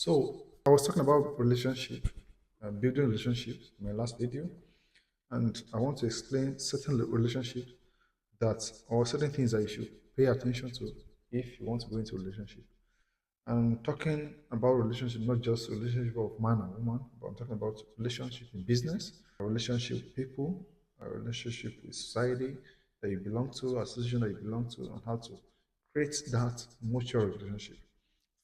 So I was talking about relationship, building relationships in my last video, and I want to explain certain relationships that or certain things that you should pay attention to if you want to go into a relationship. I'm talking about relationship, not just relationship of man and woman, but I'm talking about relationship in business, a relationship with people, a relationship with society that you belong to, association that you belong to, and how to create that mutual relationship.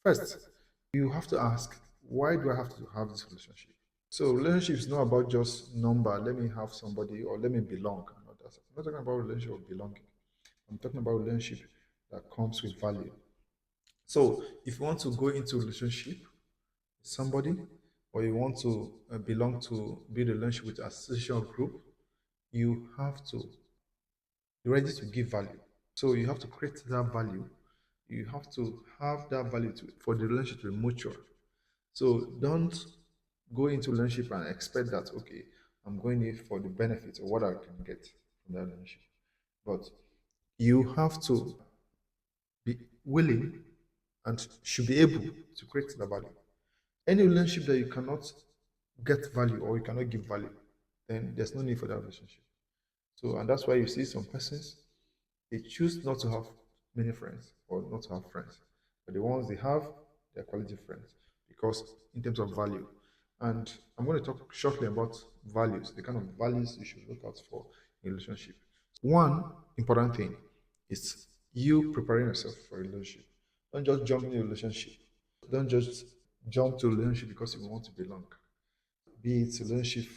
First, you have to ask, why do I have to have this relationship? So relationship is not about just number, let me have somebody or let me belong. I'm not talking about relationship of belonging. I'm talking about relationship that comes with value. So if you want to go into a relationship with somebody or you want to belong to build a relationship with a social group, you have to be ready to give value. So you have to create that value. You have to have that value for the relationship to be mutual. So don't go into relationship and expect that okay, I'm going in for the benefits or what I can get from that relationship. But you have to be willing and should be able to create the value. Any relationship that you cannot get value or you cannot give value, then there's no need for that relationship. So, and that's why you see some persons, they choose not to have many friends or not to have friends. But the ones they have, they're quality friends because in terms of value. And I'm going to talk shortly about values, the kind of values you should look out for in a relationship. One important thing is you preparing yourself for a relationship. Don't just jump in a relationship. Don't just jump to a relationship because you want to belong. Be it a relationship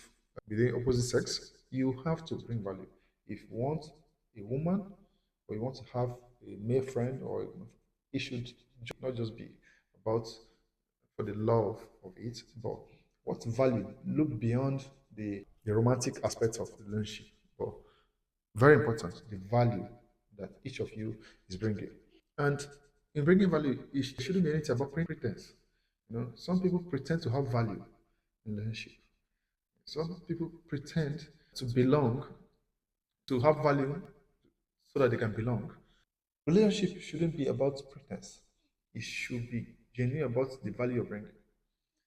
within opposite sex, you have to bring value. If you want a woman or you want to have a male friend, or it should not just be about for the love of it, but what value? Look beyond the romantic aspects of the relationship. But very important, the value that each of you is bringing. And in bringing value, it shouldn't be anything about pretense. Some people pretend to have value in relationship. Some people pretend to belong, to have value so that they can belong. Relationship shouldn't be about pretense. It should be genuine about the value you're bringing.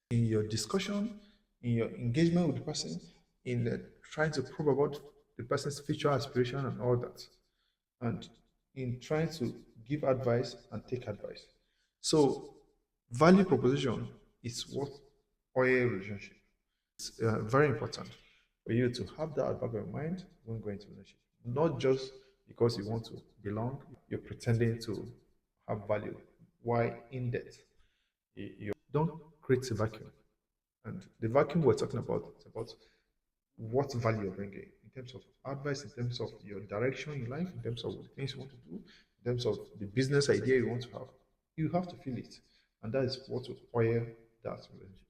In your discussion, in your engagement with the person, in trying to probe about the person's future aspiration and all that, and in trying to give advice and take advice. So, value proposition is what oil relationship. It's very important for you to have that at the back of your mind when going to a relationship. Not just because you want to belong, you're pretending to have value. Why in that? You don't create a vacuum. And the vacuum we're talking about is about what value you're bringing in terms of advice, in terms of your direction in life, in terms of the things you want to do, in terms of the business idea you want to have. You have to feel it. And that is what will oil that relationship.